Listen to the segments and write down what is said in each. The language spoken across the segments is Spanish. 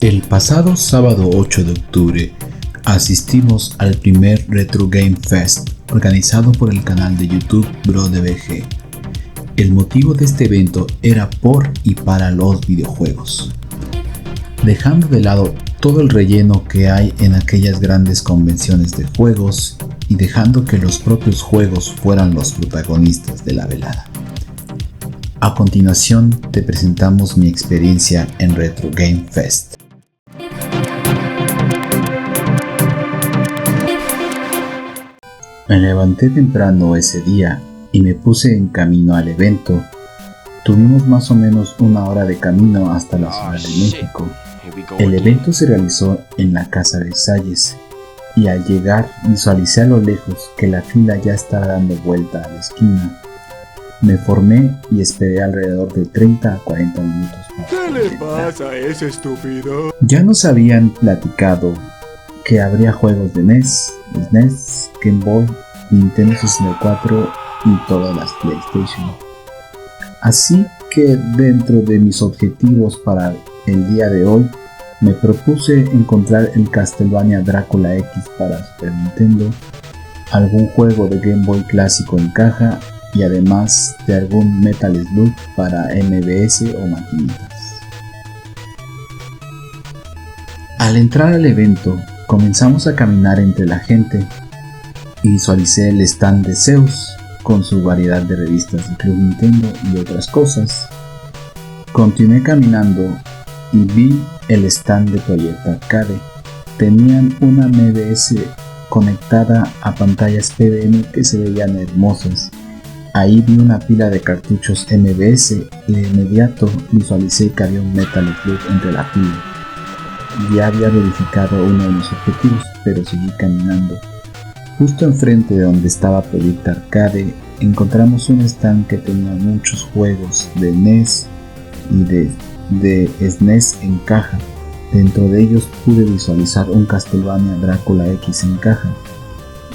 El pasado sábado 8 de octubre asistimos al primer Retro Game Fest organizado por el canal de YouTube BroDBG. El motivo de este evento era por y para los videojuegos. Dejando de lado todo el relleno que hay en aquellas grandes convenciones de juegos y dejando que los propios juegos fueran los protagonistas de la velada. A continuación te presentamos mi experiencia en Retro Game Fest. Me levanté temprano ese día y me puse en camino al evento. Tuvimos más o menos una hora de camino hasta la Ciudad de México. El evento se realizó en la Casa de Salles y al llegar visualicé a lo lejos que la fila ya estaba dando vuelta a la esquina. Me formé y esperé alrededor de 30 a 40 minutos para ¿Qué le pasa a ese estúpido? Ya nos habían platicado que habría juegos de NES, SNES, Game Boy, Nintendo 64 y todas las PlayStation. Así que dentro de mis objetivos para el día de hoy, me propuse encontrar el Castlevania Drácula X para Super Nintendo, algún juego de Game Boy clásico en caja y además de algún Metal Slug para MVS o maquinitas. Al entrar al evento, comenzamos a caminar entre la gente y visualicé el stand de Zeus con su variedad de revistas de Club Nintendo y otras cosas. Continué caminando y vi el stand de Project Arcade. Tenían una MVS conectada a pantallas PDM que se veían hermosas. Ahí vi una pila de cartuchos MVS y de inmediato visualicé que había un Metal Slug entre la pila. Ya había verificado uno de mis objetivos, pero seguí caminando. Justo enfrente de donde estaba Project Arcade encontramos un stand que tenía muchos juegos de NES y de SNES en caja. Dentro de ellos pude visualizar un Castlevania Drácula X en caja.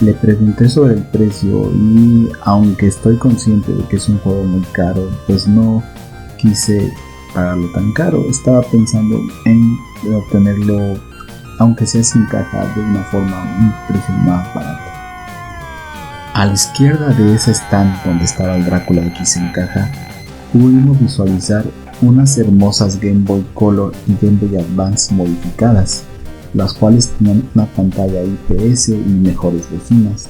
Le pregunté sobre el precio y aunque estoy consciente de que es un juego muy caro, pues no quise pagarlo tan caro. Estaba pensando en obtenerlo, aunque sea sin caja, de una forma un precio más barato. A la izquierda de ese stand donde estaba el Drácula X en caja, pudimos visualizar unas hermosas Game Boy Color y Game Boy Advance modificadas, las cuales tenían una pantalla IPS y mejores bocinas.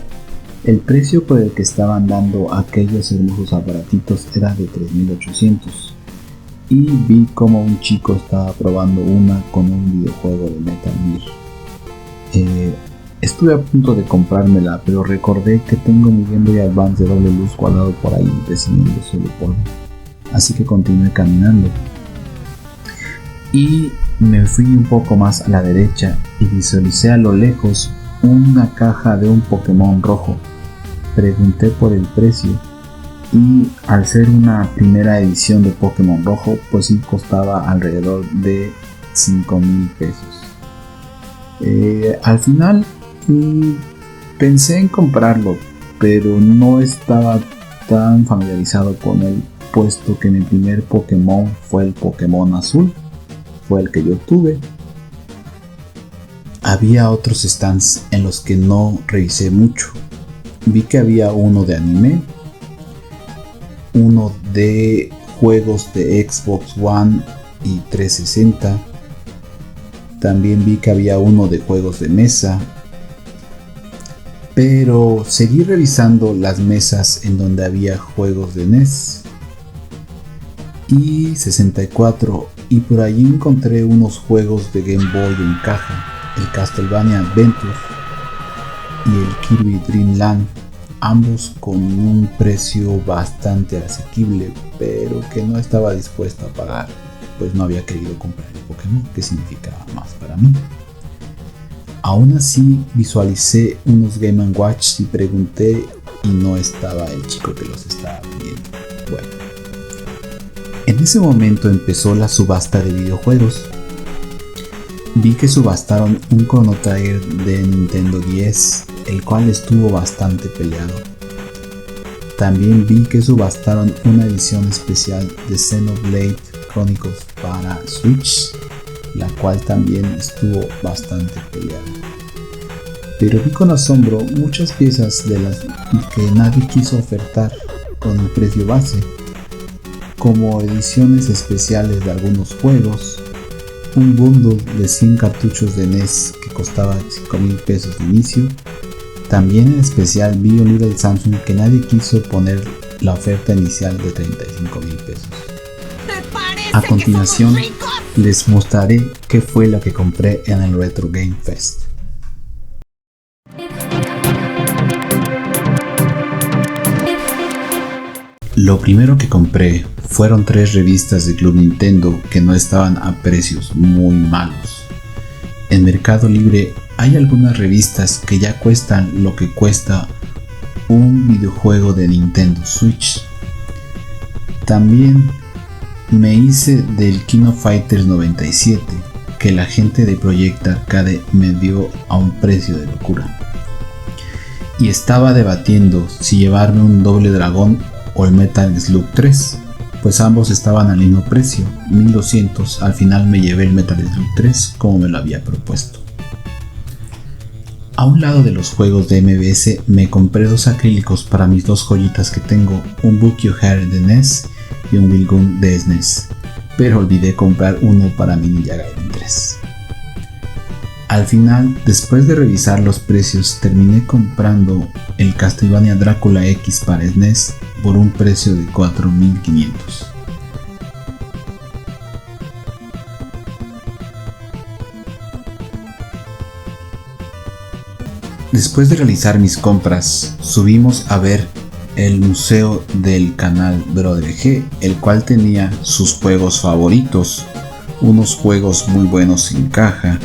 El precio por el que estaban dando aquellos hermosos aparatitos era de 3,800 y vi como un chico estaba probando una con un videojuego de Metal Gear. Estuve a punto de comprármela, pero recordé que tengo mi Game Boy Advance de doble luz guardado por ahí recibiendo solo polvo. Así que continué caminando y me fui un poco más a la derecha y visualicé a lo lejos una caja de un Pokémon rojo. Pregunté por el precio y al ser una primera edición de Pokémon rojo, pues sí costaba alrededor de 5,000 pesos. Al final pensé en comprarlo, pero no estaba tan familiarizado con él, puesto que mi primer Pokémon fue el Pokémon azul, fue el que yo tuve. Había otros stands en los que no revisé mucho. Vi que había uno de anime, uno de juegos de Xbox One y 360. También vi que había uno de juegos de mesa. Pero seguí revisando las mesas en donde había juegos de NES y 64 y por allí encontré unos juegos de Game Boy en caja, el Castlevania Adventure y el Kirby Dream Land, ambos con un precio bastante asequible, pero que no estaba dispuesto a pagar, pues no había querido comprar el Pokémon, que significaba más para mí. Aún así visualicé unos Game & Watch y pregunté y no estaba el chico que los estaba vendiendo. Bueno, en ese momento empezó la subasta de videojuegos. Vi que subastaron un Chrono Trigger de Nintendo 10, el cual estuvo bastante peleado. También vi que subastaron una edición especial de Xenoblade Chronicles para Switch la cual también estuvo bastante peleada. Pero vi con asombro muchas piezas de las que nadie quiso ofertar con el precio base, como ediciones especiales de algunos juegos, un bundle de 100 cartuchos de NES que costaba 5,000 pesos de inicio. También en especial vi un libro de Samsung que nadie quiso poner la oferta inicial de 35,000 pesos. A continuación les mostraré qué fue lo que compré en el Retro Game Fest. Lo primero que compré fueron 3 revistas de Club Nintendo que no estaban a precios muy malos. En Mercado Libre hay algunas revistas que ya cuestan lo que cuesta un videojuego de Nintendo Switch. También me hice del King of Fighters 97 que la gente de Project Arcade me dio a un precio de locura. Y estaba debatiendo si llevarme un Doble Dragón o el Metal Slug 3, pues ambos estaban al mismo precio, 1200. Al final me llevé el Metal Slug 3 como me lo había propuesto. A un lado de los juegos de MVS me compré 2 acrílicos para mis 2 joyitas que tengo, un Bucky O'Hare de NES y un Wilgun de SNES, pero olvidé comprar uno para mi Ninja Gaiden 3. Al final, después de revisar los precios, terminé comprando el Castlevania Drácula X para SNES por un precio de 4,500. Después de realizar mis compras, subimos a ver el museo del canal Brother G, el cual tenía sus juegos favoritos, unos juegos muy buenos en caja,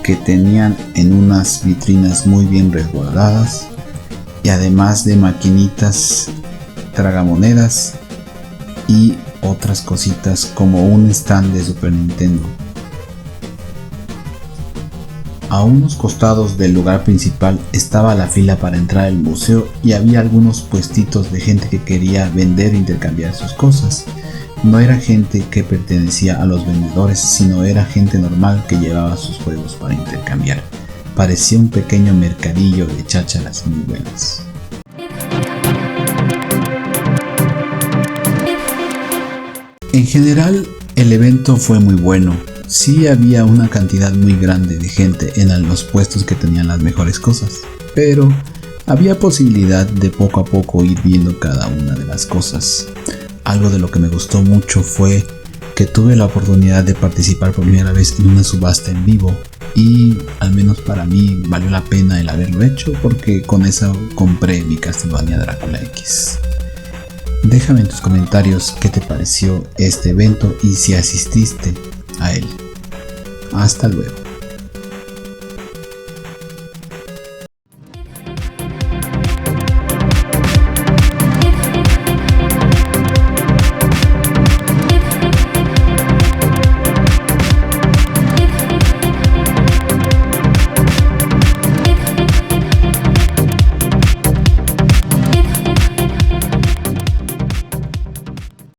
que tenían en unas vitrinas muy bien resguardadas, y además de maquinitas tragamonedas y otras cositas como un stand de Super Nintendo. A unos costados del lugar principal estaba la fila para entrar al museo y había algunos puestitos de gente que quería vender e intercambiar sus cosas. No era gente que pertenecía a los vendedores, sino era gente normal que llevaba sus juegos para intercambiar. Parecía un pequeño mercadillo de chácharas muy buenas. En general, el evento fue muy bueno. Sí había una cantidad muy grande de gente en los puestos que tenían las mejores cosas, pero había posibilidad de poco a poco ir viendo cada una de las cosas. Algo de lo que me gustó mucho fue que tuve la oportunidad de participar por primera vez en una subasta en vivo, y al menos para mí valió la pena el haberlo hecho, porque con eso compré mi Castlevania Drácula X. Déjame en tus comentarios qué te pareció este evento y si asististe a él. Hasta luego.